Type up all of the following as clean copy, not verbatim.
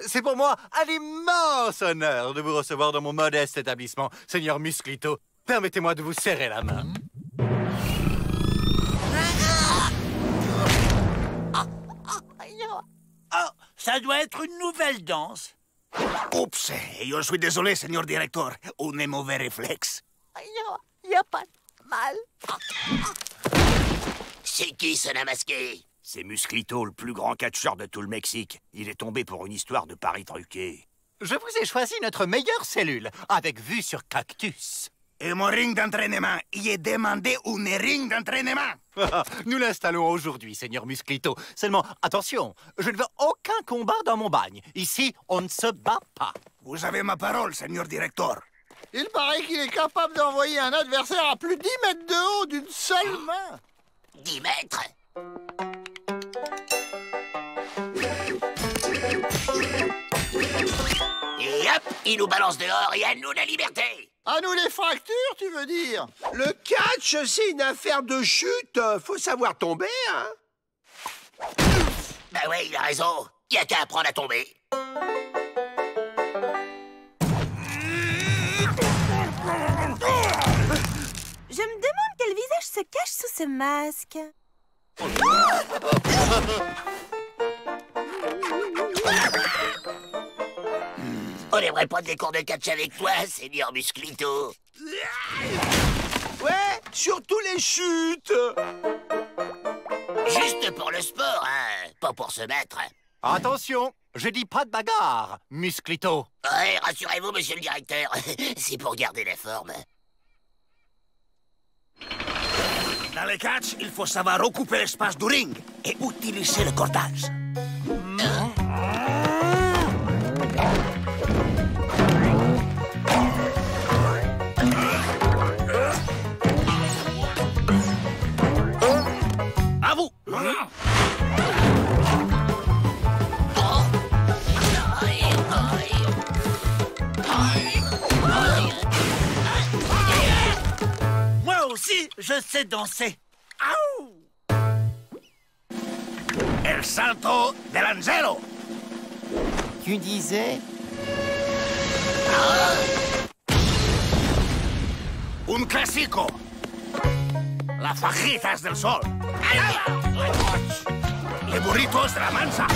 C'est pour moi un immense honneur de vous recevoir dans mon modeste établissement, Seigneur Musclito. Permettez-moi de vous serrer la main. Oh, ça doit être une nouvelle danse. Oups, je suis désolé, Seigneur Directeur. On est mauvais réflexe. Y a pas de mal. C'est qui ce masqué? C'est Musclito, le plus grand catcheur de tout le Mexique. Il est tombé pour une histoire de paris truqué. Je vous ai choisi notre meilleure cellule, avec vue sur Cactus. Et mon ring d'entraînement, il est demandé un ring d'entraînement. Nous l'installons aujourd'hui, Seigneur Musclito. Seulement, attention, je ne veux aucun combat dans mon bagne. Ici, on ne se bat pas. Vous avez ma parole, Seigneur Directeur. Il paraît qu'il est capable d'envoyer un adversaire à plus de 10 mètres de haut d'une seule main. 10 mètres? Et hop, il nous balance dehors et à nous la liberté. À nous les fractures, tu veux dire? Le catch, c'est une affaire de chute. Faut savoir tomber, hein? Bah ouais, il a raison. Y a qu'à apprendre à tomber. Je me demande quel visage se cache sous ce masque. On aimerait prendre des cours de catch avec toi, Seigneur Musclito. Ouais, surtout les chutes. Juste pour le sport, hein, pas pour se battre. Attention, je dis pas de bagarre, Musclito. Ouais, rassurez-vous, monsieur le directeur, c'est pour garder la forme. Dans les catch, il faut savoir recouper l'espace du ring et utiliser le cordage. À vous. Moi aussi, je sais danser. El salto del angelo. Tu disais? Un classico. Las fajitas del sol. Les burritos de la mansa.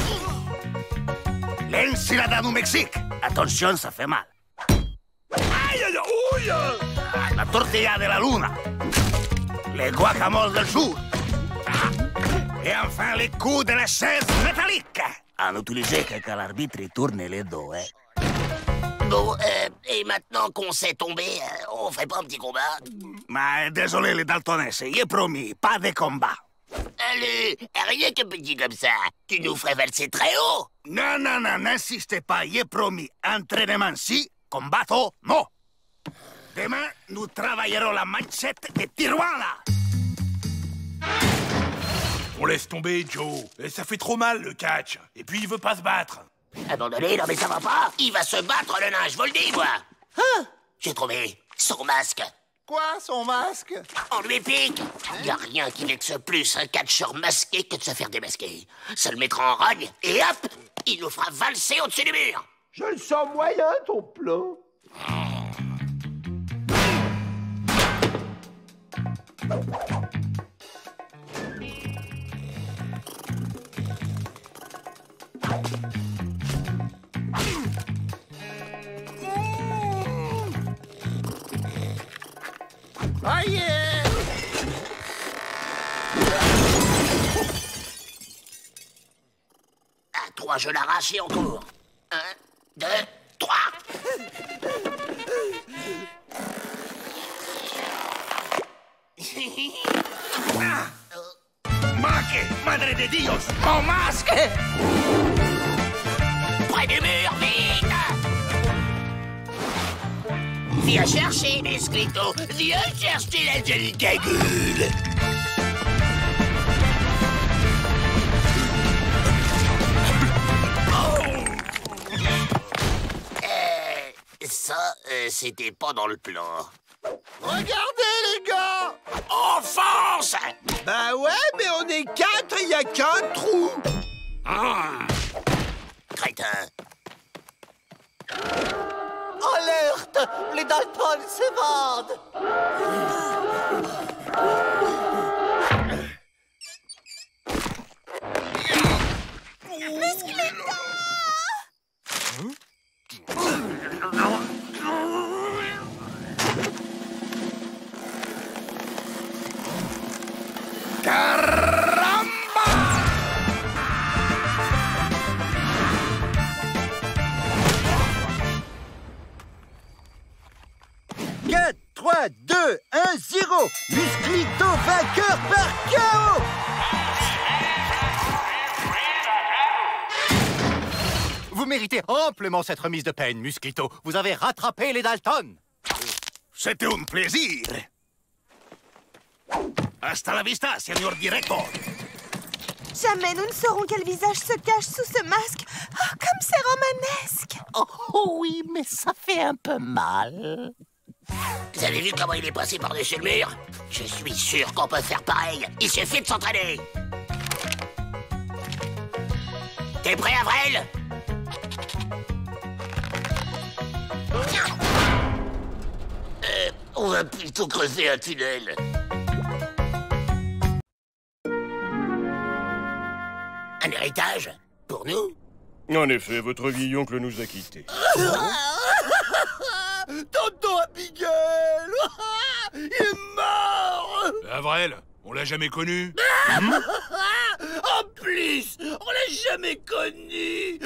L'ensilada du Mexique. Attention, ça fait mal. La tortilla de la luna. Les guacamoles del sur. Et enfin, les coups de la chaise métallique. À n'utiliser que quand l'arbitre tourne les dos, hein. Bon, et maintenant qu'on sait tomber, on fait pas un petit combat? Mais désolé les Daltonais, j'ai promis, pas de combat. Allez, rien que petit comme ça, tu nous ferais valser très haut. Non, n'insistez pas, j'ai promis. Entraînement si, combatto non. Demain, nous travaillerons la manchette de Tijuana. On laisse tomber, Joe. Et ça fait trop mal, le catch. Et puis, il veut pas se battre. Abandonné, non mais ça va pas. Il va se battre, le nain, je vous le dis, moi. Ah, j'ai trouvé son masque. Quoi, son masque? On lui pique. Y a rien qui vexe plus un catcheur masqué que de se faire démasquer. Ça le mettra en rogne et hop, il nous fera valser au-dessus du mur. Je le sens moyen, ton plan. Aïe! À 3, je l'arrache et on court. 1, 2, 3. Manque, madre de Dios, mon masque. Près du mur, vite! Viens chercher, Musclito. Viens chercher la jolie cagoule. Ça, c'était pas dans le plan. Regardez, les gars! Offense! Bah ouais, mais on est 4 et y a qu'un trou. Crétin. Les Dalton s'évadent! Caramba! 4, 3, 2, 1, 0. Musclito vainqueur par KO. Vous méritez amplement cette remise de peine, Musclito. Vous avez rattrapé les Dalton. C'était un plaisir. Hasta la vista, señor director. Jamais nous ne saurons quel visage se cache sous ce masque. Oh, comme c'est romanesque. Oh oui, mais ça fait un peu mal. Vous avez vu comment il est passé par-dessus le mur? Je suis sûr qu'on peut faire pareil. Il suffit de s'entraîner. T'es prêt, Avril? On va plutôt creuser un tunnel. Un héritage? Pour nous? En effet, votre vieil oncle nous a quittés. Tonton Abigail! Il est mort! Avril, on l'a jamais connu. En plus, on l'a jamais connu.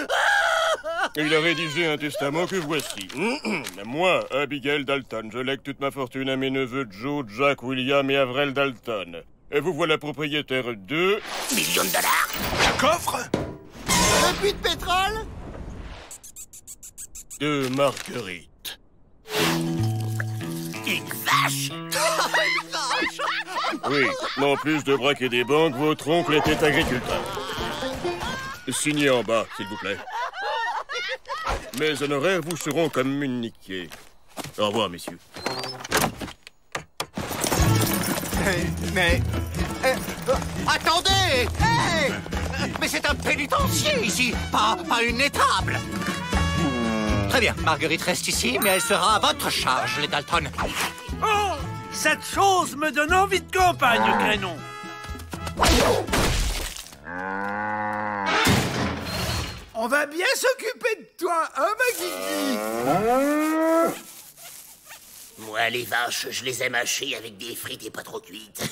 Il a rédigé un testament que voici. Moi, Abigail Dalton, je lègue toute ma fortune à mes neveux Joe, Jack, William et Avril Dalton. Et vous voilà propriétaire de... Millions de dollars? Un coffre? Un puits de pétrole? de Marguerite. Une vache? Oui, en plus de braquer des banques, votre oncle était agriculteur. Signez en bas, s'il vous plaît. Mes honoraires vous seront communiqués. Au revoir, messieurs. Attendez! Hey! Mais c'est un pénitencier ici, pas une étable. Très bien, Marguerite reste ici, mais elle sera à votre charge, les Dalton. Oh! Cette chose me donne envie de campagne, Crénon. On va bien s'occuper de toi, hein, Maggie? Moi, les vaches, je les aime hachées avec des frites et pas trop cuites.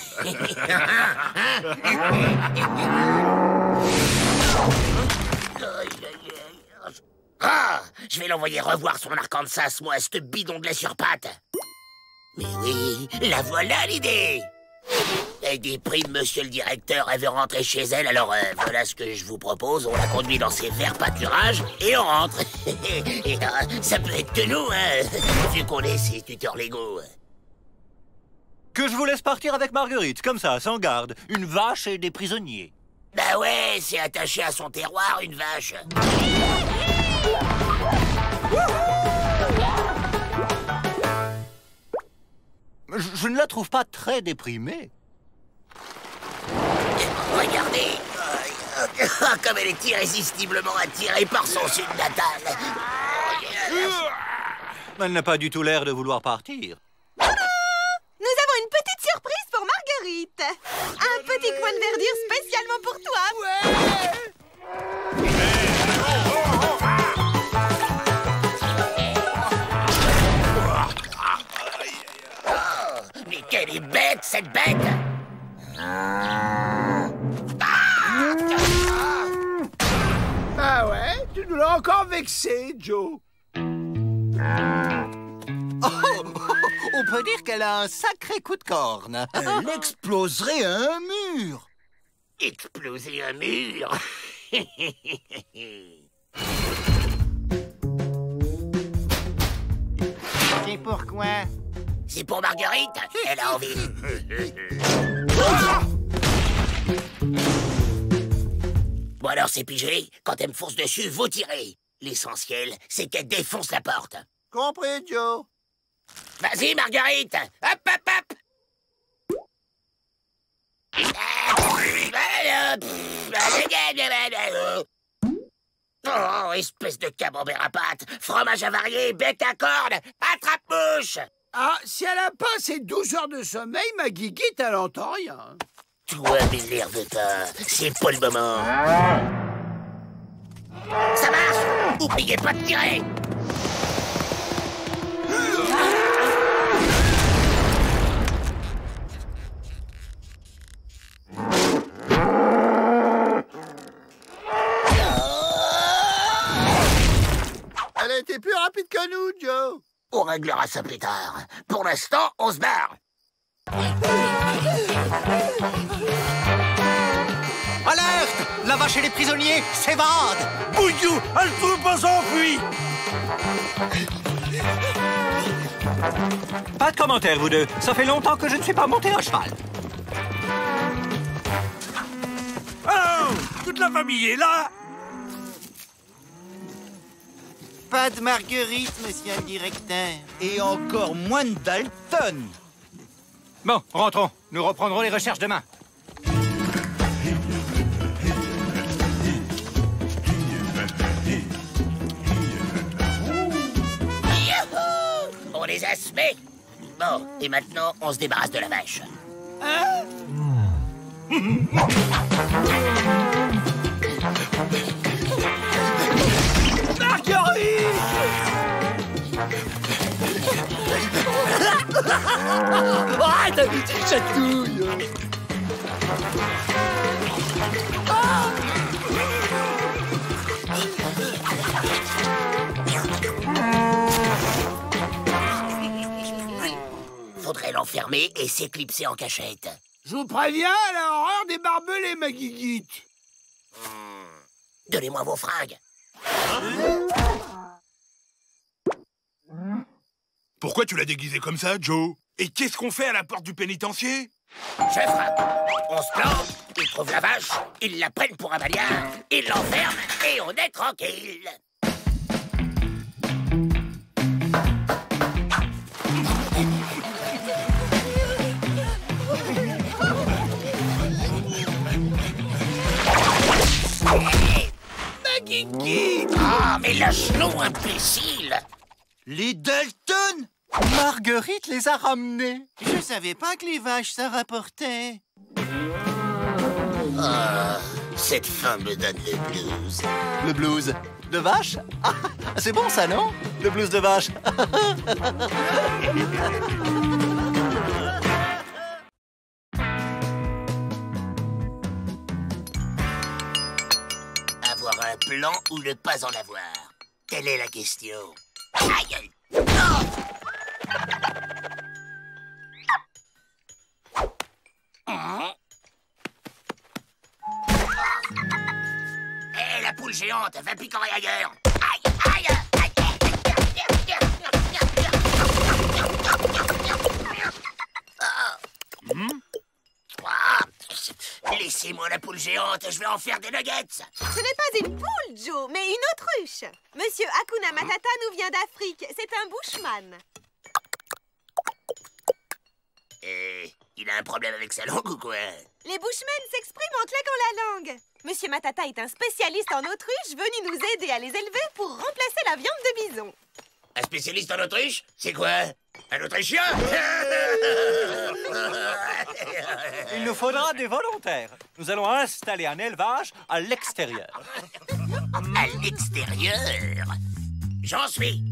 Ah! Je vais l'envoyer revoir son Arkansas, moi, ce bidon de lait sur pattes. Mais oui, la voilà l'idée! Elle déprime, monsieur le directeur, elle veut rentrer chez elle, alors voilà ce que je vous propose. On la conduit dans ses verts pâturages et on rentre. Et ça peut être que nous, hein, vu qu'on est ses tuteurs légaux. Que je vous laisse partir avec Marguerite, comme ça, sans garde. Une vache et des prisonniers. Bah ouais, c'est attaché à son terroir, une vache. Je ne la trouve pas très déprimée. Regardez, comme elle est irrésistiblement attirée par son sud natal. Elle n'a pas du tout l'air de vouloir partir. Nous avons une petite surprise pour Marguerite. Un petit coin de verdure spécialement pour toi. Oh, mais quelle est bête, cette bête! Ah ouais? Tu nous l'as encore vexé, Joe. On peut dire qu'elle a un sacré coup de corne. Elle exploserait un mur. Exploser un mur. C'est pourquoi? C'est pour Marguerite. Elle a envie. Bon alors, c'est pigé. Quand elle me fonce dessus, vous tirez. L'essentiel, c'est qu'elle défonce la porte. Compris, Joe. Vas-y, Marguerite. Hop, hop, hop. Oh, espèce de camembert à pâte, fromage avarié, bec à cordes, attrape-mouche! Ah, si elle a pas ses 12 heures de sommeil, ma guiguite, elle entend rien. Toi, mais l'air de temps, c'est pas le moment. Ça marche! Oubliez pas de tirer! Elle a été plus rapide que nous, Joe. On réglera ça plus tard. Pour l'instant, on se barre. Alerte! La vache et les prisonniers s'évadent! Bouillou, elle trouve pas s'enfuit. Pas de commentaire, vous deux. Ça fait longtemps que je ne suis pas monté à cheval. Oh, toute la famille est là. Pas de Marguerite, monsieur le directeur. Et encore moins de Dalton. Bon, rentrons. Nous reprendrons les recherches demain. Youhou! On les a semés. Bon, et maintenant, on se débarrasse de la vache. Hein? Arrête, petite chatouille. Faudrait l'enfermer et s'éclipser en cachette. Je vous préviens, elle a horreur des barbelés, ma guiguite. Donnez-moi vos fringues. Pourquoi tu l'as déguisé comme ça, Joe? Et qu'est-ce qu'on fait à la porte du pénitencier? Je frappe. On se plante, ils trouvent la vache, ils la prennent pour un maliard, ils l'enferment et on est tranquille. Ma guiguite! Ah, mais lâche-nous, imbécile! Les Dalton? Marguerite les a ramenés. Je savais pas que les vaches, ça rapportait. Ah, cette femme me donne le blues. Le blues de vache? Ah, c'est bon ça, non? Le blues de vache. Avoir un plan ou ne pas en avoir? Telle est la question. Aïe! Non! Hé, la poule géante, va picorer ailleurs! Aïe! Aïe! Laissez-moi la poule géante, je vais en faire des nuggets! Ce n'est pas une poule, Joe, mais une autruche. Monsieur Hakuna Matata nous vient d'Afrique. C'est un bushman. Il a un problème avec sa langue ou quoi? Les bushmen s'expriment en claquant la langue. Monsieur Matata est un spécialiste en autruche venu nous aider à les élever pour remplacer la viande de bison. Un spécialiste en Autriche? C'est quoi? Un Autrichien? Il nous faudra des volontaires. Nous allons installer un élevage à l'extérieur. À l'extérieur? J'en suis.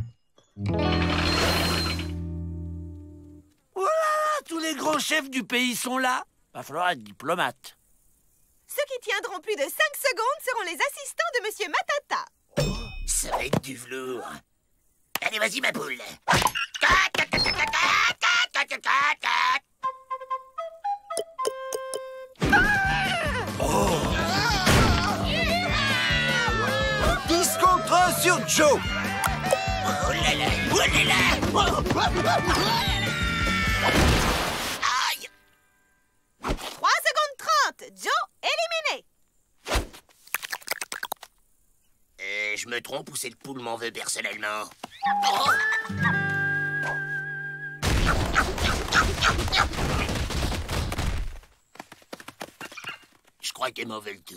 Voilà, tous les grands chefs du pays sont là. Va falloir être diplomate. Ceux qui tiendront plus de 5 secondes seront les assistants de Monsieur Matata. Ça va être du velours. Allez, vas-y, ma poule. Dix contre un sur Joe. Oh là là, oh là là. Aïe. 3 secondes 30. Joe, éliminé. Je me trompe ou cette poule m'en veut personnellement? Oh. Je crois qu'elle m'en veut le tout.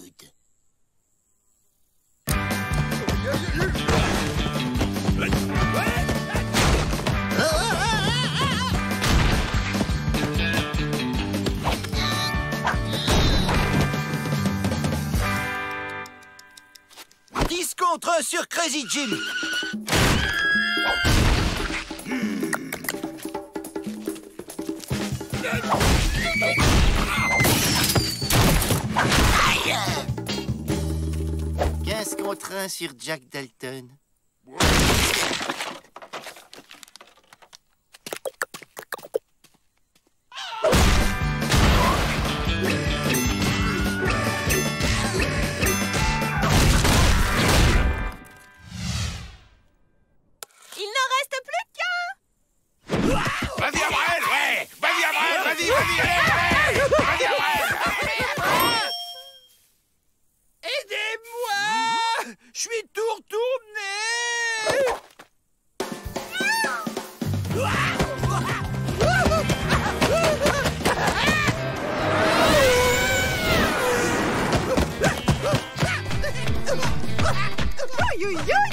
Contre 1 sur Crazy Jim. Aïe! 15 contre 1 sur Jack Dalton.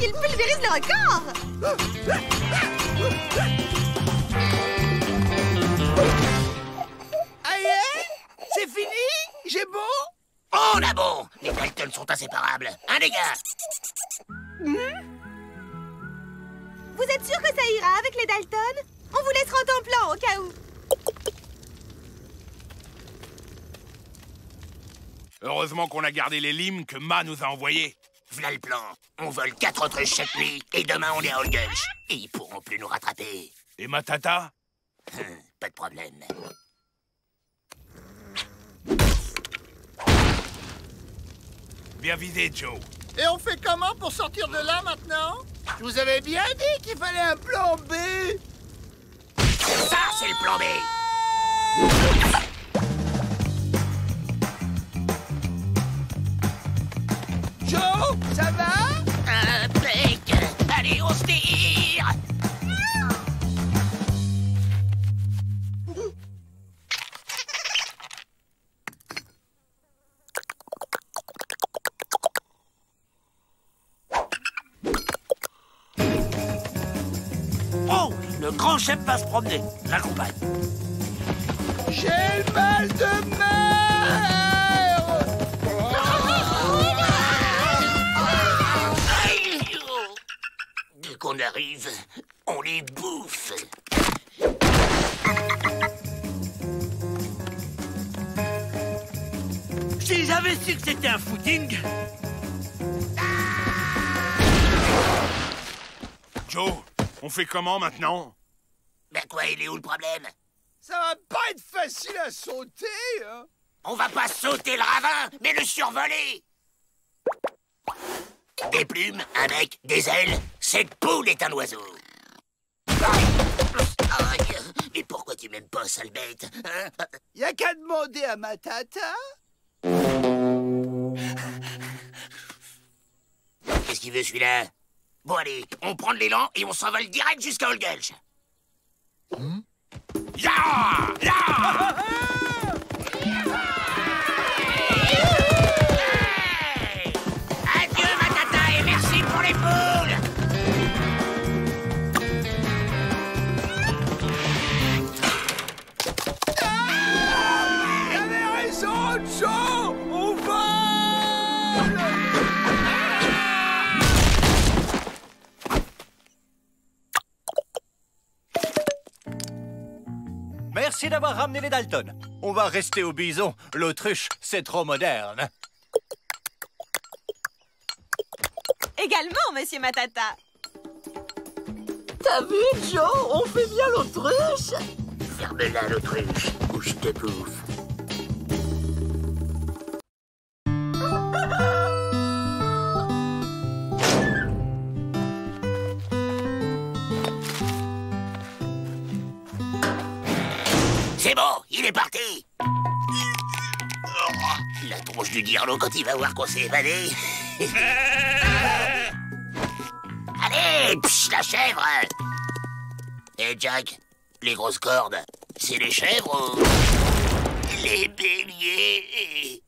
Il pulvérise le record! Aïe! C'est fini? J'ai beau? Oh, on a beau! Les Dalton sont inséparables. Un dégât! Vous êtes sûr que ça ira avec les Dalton? On vous laissera en plan au cas où. Heureusement qu'on a gardé les limes que Ma nous a envoyés. V'là le plan. On vole 4 autruches chaque nuit, et demain on est à Holgulch. Et ils pourront plus nous rattraper. Et Matata? Pas de problème. Bien visé, Joe. Et on fait comment pour sortir de là maintenant? Je vous avais bien dit qu'il fallait un plan B. Ça, c'est le plan B. Joe, ça va? Impec. Allez, on se tire. Oh, le grand chef va se promener. J'accompagne. J'ai le mal de mer. Dès qu'on arrive, on les bouffe. Si j'avais su que c'était un footing... Joe, on fait comment maintenant? Ben quoi, il est où le problème? Ça va pas être facile à sauter, hein? On va pas sauter le ravin, mais le survoler. Des plumes, un bec, des ailes. Cette poule est un oiseau. Aïe. Mais pourquoi tu m'aimes pas, sale bête, hein? Y a qu'à demander à Matata. Qu'est-ce qu'il veut, celui-là? Bon, allez, on prend de l'élan et on s'envole direct jusqu'à Holgulch. Ya! Ya! Hey! Adieu, Matata, et merci pour les poules. T'avais raison, Joe. On vole. Merci d'avoir ramené les Dalton. On va rester au bison. L'autruche, c'est trop moderne. Également, monsieur Matata. T'as vu, Joe? On fait bien l'autruche. Ferme-la, l'autruche, ou je te bouffe. C'est bon, il est parti. La tronche du dirlo quand il va voir qu'on s'est évadé. Allez, psh, la chèvre. Eh Jack, les grosses cordes, c'est les chèvres ou les béliers?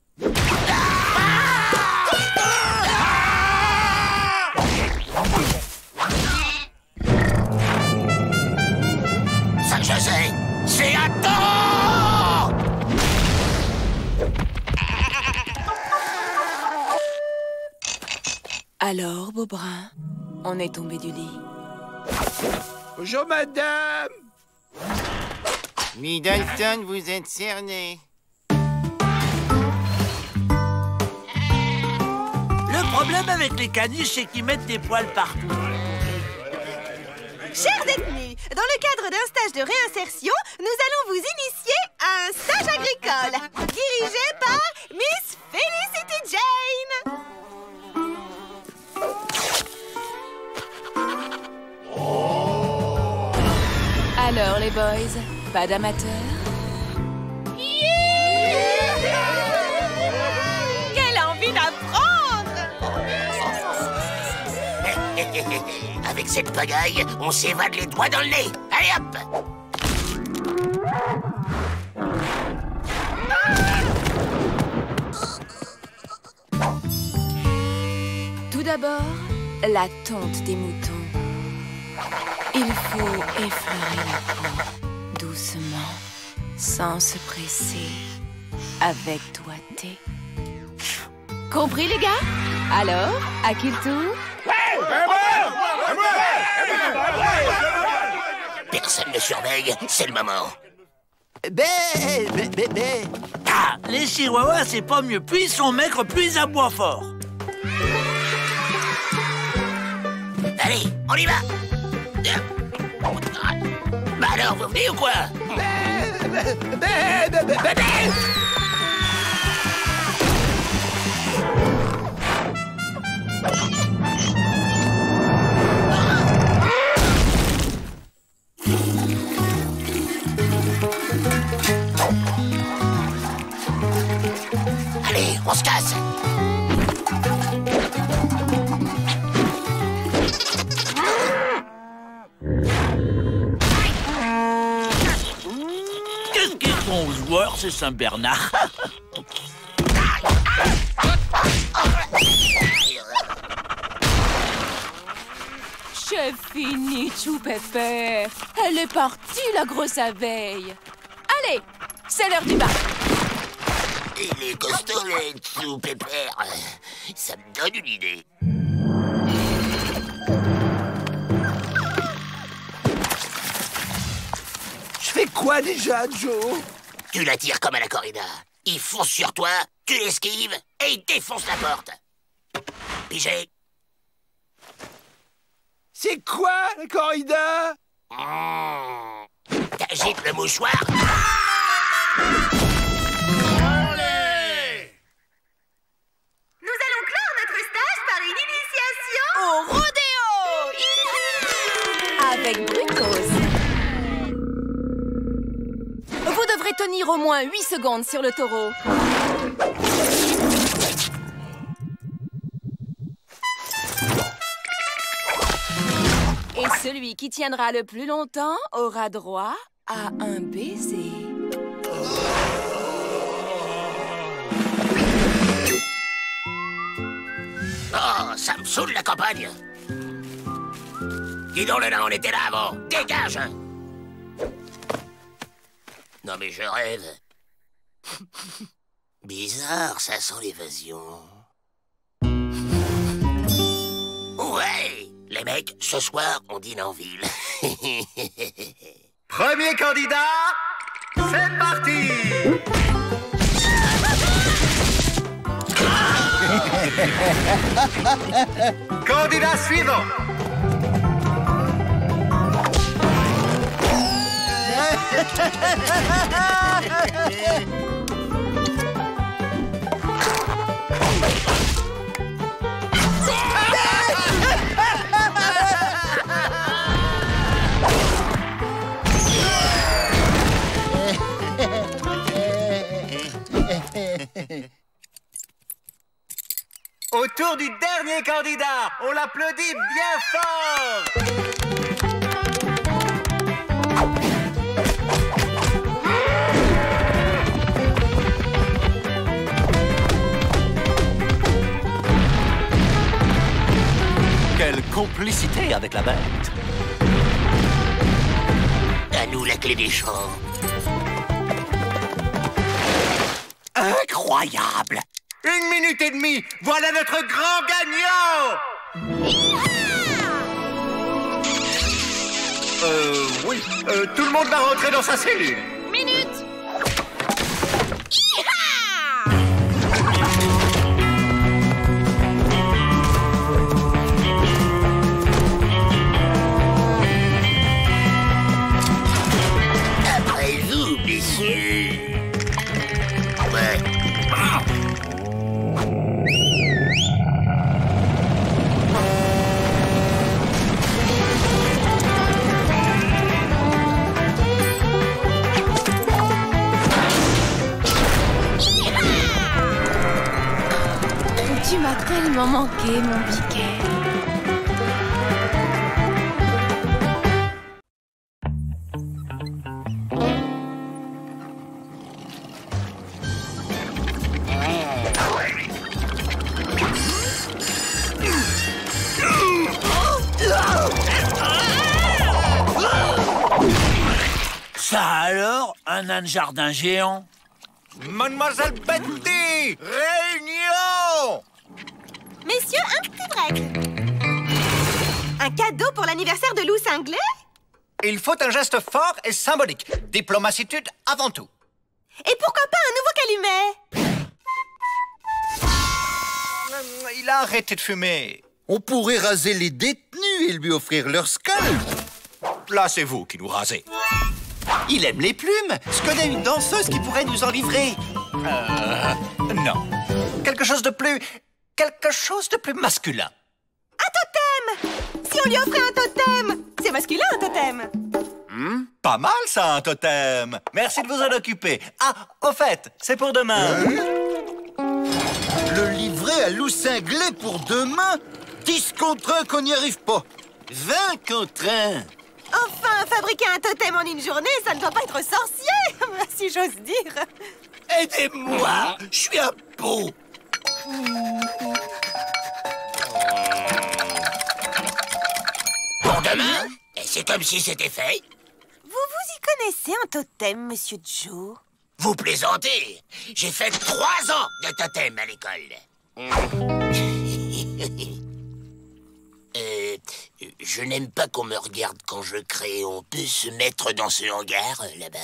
Alors, Beaubrun, on est tombé du lit. Bonjour, madame. Middleton, vous êtes cerné. Le problème avec les caniches, c'est qu'ils mettent des poils partout. Chers détenus, dans le cadre d'un stage de réinsertion, nous allons vous initier à un stage agricole, dirigé par Miss Felicity Jane. Alors, les boys, pas d'amateurs? Quelle envie d'apprendre! Avec cette pagaille, on s'évade les doigts dans le nez. Allez hop! Tout d'abord, la tonte des moutons. Il faut effleurer la peau, doucement, sans se presser, avec doigté. Compris, les gars? Alors, à qui le tour? Personne ne surveille, c'est le moment. Ah, les chihuahuas, c'est pas mieux. Plus ils sont maigres, plus ils aboient fort. Allez, on y va. Bah alors, vous venez ou quoi? Allez, on se casse. Qu'est-ce qu'ils font aux joueurs, c'est Saint-Bernard? J'ai fini, Chou Pépère. Elle est partie, la grosse abeille. Allez, c'est l'heure du bain. Il est costaud, le Chou Pépère. Ça me donne une idée. Je fais quoi déjà, Joe? Tu la tires comme à la corrida. Il fonce sur toi, tu l'esquives et il défonce la porte. Pigé. C'est quoi, la corrida? T'agites le mouchoir. Nous allons clore notre stage par une initiation au rodéo. Avec Brucos. Vous devrez tenir au moins 8 secondes sur le taureau. Et celui qui tiendra le plus longtemps aura droit à un baiser. Oh, ça me saoule la campagne. Dis donc, là, on était là avant. Dégage. Non, mais je rêve. Bizarre, ça sent l'évasion. Ouais. Les mecs, ce soir, on dîne en ville. Premier candidat, c'est parti. Candidat suivant. Autour du dernier candidat, on l'applaudit bien fort. Quelle complicité avec la bête. À nous la clé des champs. Incroyable. 1 minute et demie, voilà notre grand gagnant. Oui. Tout le monde va rentrer dans sa cellule. Minute. Après vous, messieurs. Ouais. Tu m'as tellement manqué, mon piquet. Ça alors, un âne jardin géant? Mademoiselle Betty, réunion! Messieurs, un petit break. Un cadeau pour l'anniversaire de Lou Cinglé? Il faut un geste fort et symbolique. Diplomacitude avant tout. Et pourquoi pas un nouveau calumet? Il a arrêté de fumer. On pourrait raser les détenus et lui offrir leur scalp. Là, c'est vous qui nous rasez. Il aime les plumes. Je connais une danseuse qui pourrait nous en livrer. Non. Quelque chose de plus masculin. Un totem! Si on lui offrait un totem! C'est masculin, un totem! Pas mal, ça, un totem. Merci de vous en occuper. Ah, au fait, c'est pour demain. Le livret à Lou Cinglé pour demain? 10 contre 1 qu'on n'y arrive pas. 20 contre 1. Enfin, fabriquer un totem en une journée, ça ne doit pas être sorcier, si j'ose dire. Aidez-moi, je suis un pot. Pour demain? Et c'est comme si c'était fait. Vous y connaissez un totem, Monsieur Joe? Vous plaisantez. J'ai fait 3 ans de totem à l'école. Je n'aime pas qu'on me regarde quand je crée. On peut se mettre dans ce hangar, là-bas.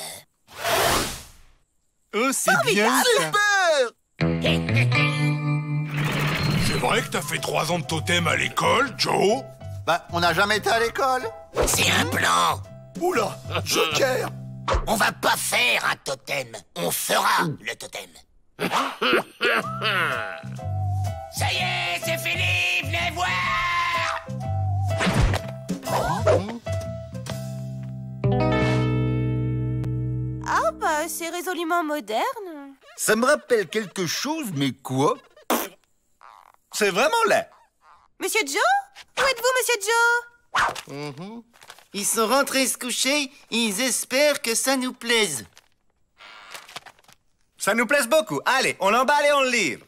Oh, c'est bien. Super! C'est vrai que t'as fait 3 ans de totem à l'école, Joe? Bah, on n'a jamais été à l'école. C'est un plan. Oula, Joker! On va pas faire un totem. On fera le totem. Ça y est, c'est fini. Venez voir. Ah bah, c'est résolument moderne. Ça me rappelle quelque chose, mais quoi? C'est vraiment laid. Monsieur Joe? Où êtes-vous, Monsieur Joe? Ils sont rentrés se coucher, ils espèrent que ça nous plaise. Ça nous plaise beaucoup. Allez, on l'emballe et on le livre.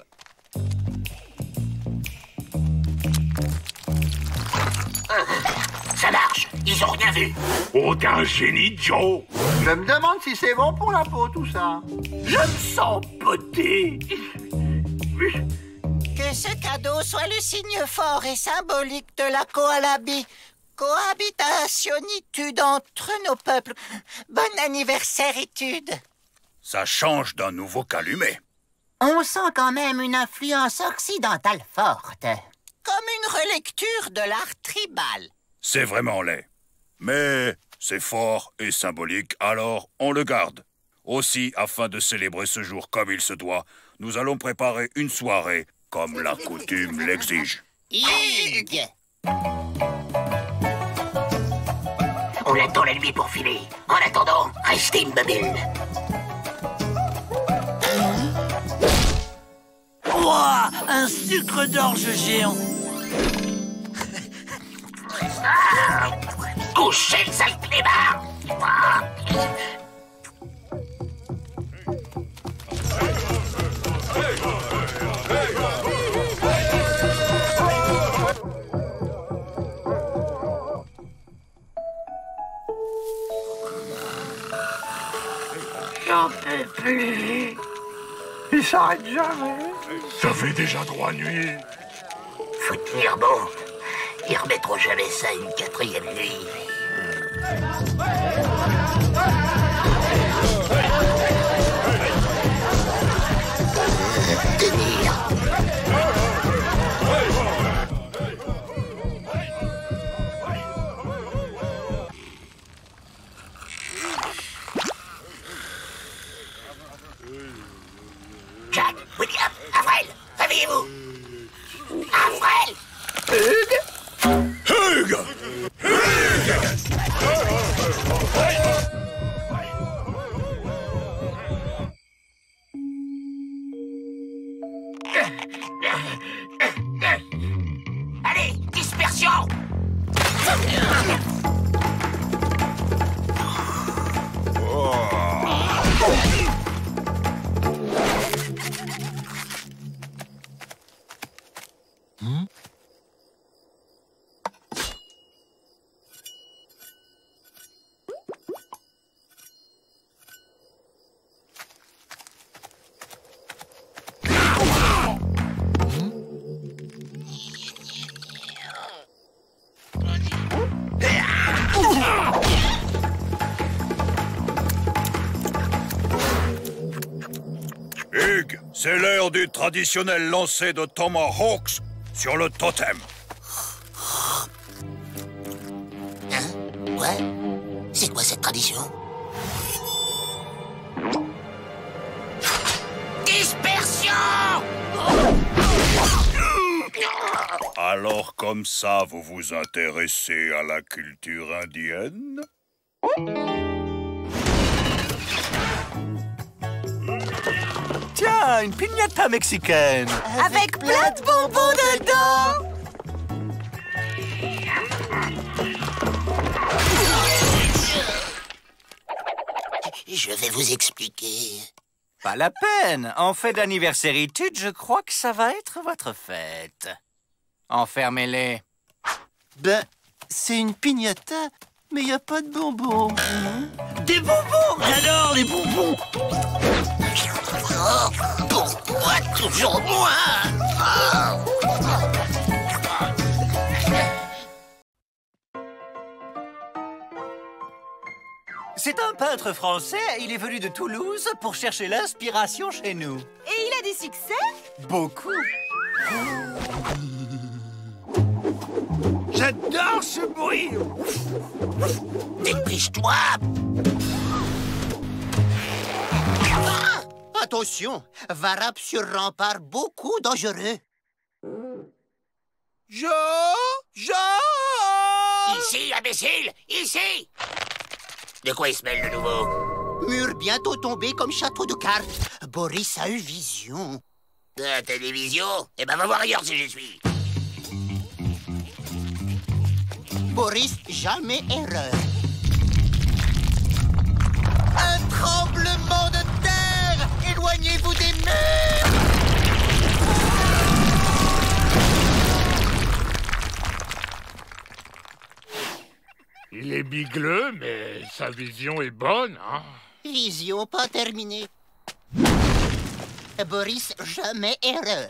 Ça marche. Ils ont rien vu. Oh, t'es un génie, Joe! Je me demande si c'est bon pour la peau, tout ça. Je me sens poté. Que ce cadeau soit le signe fort et symbolique de la cohabitationitude entre nos peuples. Bon anniversaire, étude. Ça change d'un nouveau calumet. On sent quand même une influence occidentale forte. Comme une relecture de l'art tribal. C'est vraiment laid. Mais c'est fort et symbolique, alors on le garde. Aussi, afin de célébrer ce jour comme il se doit, nous allons préparer une soirée comme la coutume l'exige. Hugues! On attend la nuit pour filer. En attendant, restez immobile. Ouah, un sucre d'orge géant. Couchez le sale clébard! J'en peux plus. Il s'arrête jamais. Ça fait déjà 3 nuits. Faut tenir bon. Ils remettront jamais ça une 4e nuit. Tenir. Jack, William, Avril, réveillez-vous. Avril. Hugues! Allez, dispersion! Hugues, c'est l'heure du traditionnel lancer de Tomahawks sur le totem. Hein? Ouais? C'est quoi cette tradition? Dispersion! Alors comme ça, vous vous intéressez à la culture indienne? Tiens, une piñata mexicaine. Avec plein de bonbons dedans. Je vais vous expliquer. Pas la peine. En fait d'anniverséritude, je crois que ça va être votre fête. Enfermez-les. Ben, c'est une piñata, mais y a pas de bonbons. Des bonbons! J'adore les bonbons! Oh, pourquoi toujours moi? C'est un peintre français. Il est venu de Toulouse pour chercher l'inspiration chez nous. Et il a du succès? Beaucoup. J'adore ce bruit. Dépêche-toi! Attention, Varap sur rempart beaucoup dangereux. Joe! Ici, imbécile! Ici! De quoi il se mêle, le nouveau? Mur bientôt tombé comme château de cartes. Boris a eu vision. De la télévision? Eh ben, va voir ailleurs si j'y suis. Boris, jamais erreur. Un tremblement de terre! Éloignez-vous des murs! Il est bigleux, mais sa vision est bonne, hein? Vision pas terminée. Boris, jamais erreur.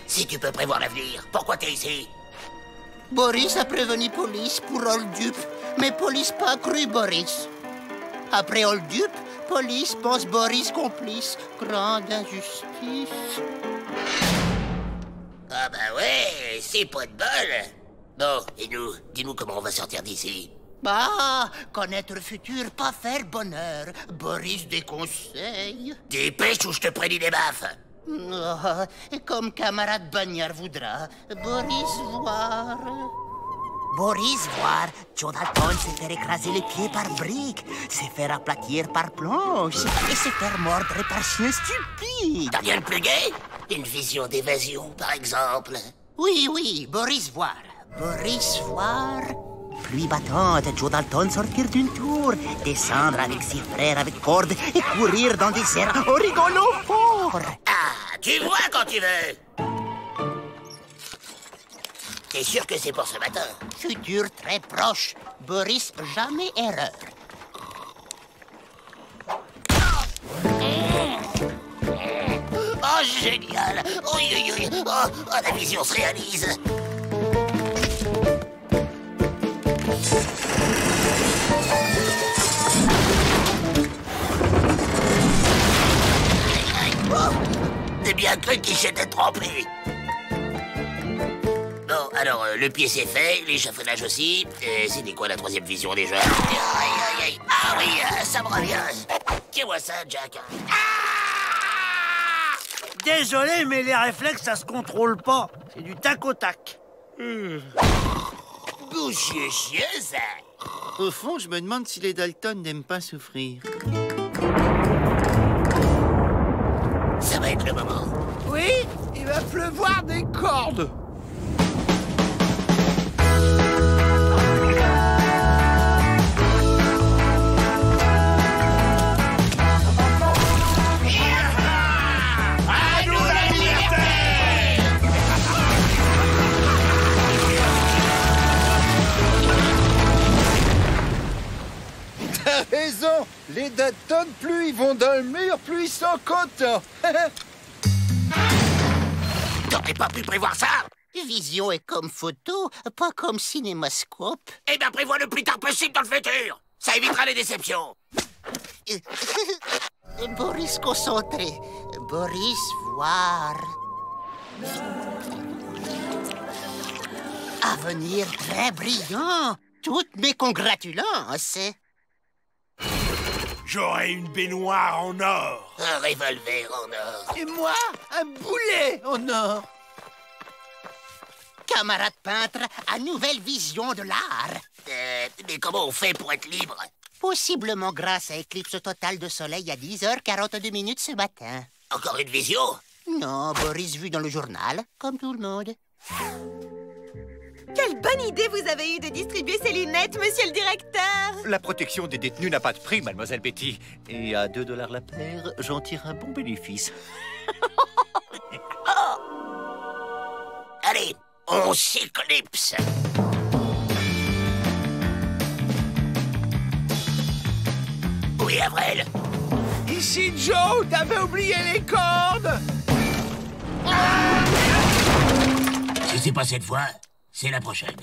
Si tu peux prévoir l'avenir, pourquoi t'es ici? Boris a prévenu police pour Oldup, mais police pas cru Boris. Après Oldup, police pense Boris complice. Grande injustice. Ah bah ouais, c'est pas de bol. Bon, et nous, dis-nous comment on va sortir d'ici. Bah, connaître le futur, pas faire bonheur. Boris déconseille. Dépêche ou je te prédis des baffes. Oh, comme camarade Bagnard voudra. Boris voir. Boris voir. Joe Dalton s'est fait écraser les pieds par briques, s'est fait aplatir par planche et s'est fait mordre par chien stupide. T'as rien de plus gai? Une vision d'évasion, par exemple. Oui, Boris voir. Boris voir. Pluie battante, Joe Dalton sortir d'une tour, descendre avec ses frères avec corde et courir dans des airs en rigolant fort. Ah, tu vois quand tu veux. T'es sûr que c'est pour ce matin? Futur très proche. Boris, jamais erreur. Oh, génial. Oui, oui, oui. Oh, la vision se réalise. Oh, j'ai bien cru qu'il s'était trompé. Bon, alors, le pied c'est fait, l'échafaudage aussi. C'était quoi la troisième vision déjà? Aïe, aïe, aïe. Ah oui, ça me revient. Tiens-moi ça, Jack. Désolé, mais les réflexes, ça se contrôle pas. C'est du tac au tac. Bouchier chier, ça. Au fond, je me demande si les Dalton n'aiment pas souffrir. Ça va être le moment. Oui, il va pleuvoir des cordes. T'as raison. Les Dalton, plus ils vont dans le mur, plus ils sont contents. T'aurais pas pu prévoir ça? Vision est comme photo, pas comme cinémascope. Eh bien, prévois le plus tard possible dans le futur. Ça évitera les déceptions. Boris concentré. Boris voir. Avenir très brillant. Toutes mes congratulances. J'aurai une baignoire en or. Un revolver en or. Et moi, un boulet en or. Camarade peintre, à nouvelle vision de l'art. Mais comment on fait pour être libre? Possiblement grâce à éclipse totale de soleil à 10h42 ce matin. Encore une vision? Non, Boris vu dans le journal, comme tout le monde. Quelle bonne idée vous avez eue de distribuer ces lunettes, monsieur le directeur! La protection des détenus n'a pas de prix, mademoiselle Betty. Et à 2 $ la paire, j'en tire un bon bénéfice. Allez, on s'éclipse. Oui, Avril? Ici Joe, t'avais oublié les cordes. Si c'est pas cette fois, c'est la prochaine.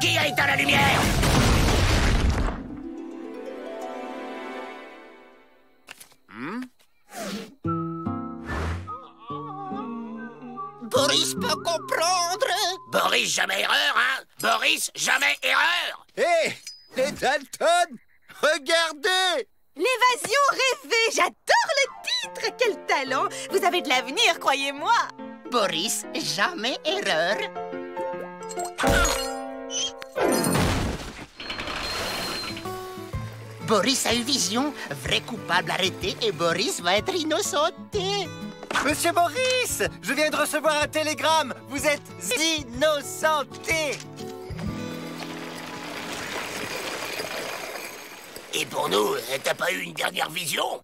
Qui a éteint la lumière? Boris peut comprendre. Boris, jamais erreur, hein? Boris, jamais erreur! Hé, les Dalton, regardez! L'évasion rêvée! J'adore le titre! Quel talent! Vous avez de l'avenir, croyez-moi! Boris, jamais erreur. Boris a eu vision, vrai coupable arrêté et Boris va être innocenté. Monsieur Boris, je viens de recevoir un télégramme. Vous êtes innocenté. Et pour nous, t'as pas eu une dernière vision?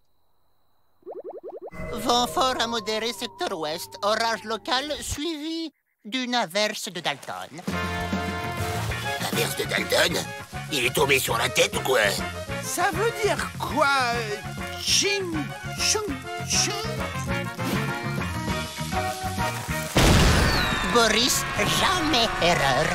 Vent fort à modéré secteur ouest, orage local suivi d'une averse de Dalton. Averse de Dalton? Il est tombé sur la tête ou quoi? Ça veut dire quoi? Ching, chung, chung. Boris, jamais erreur.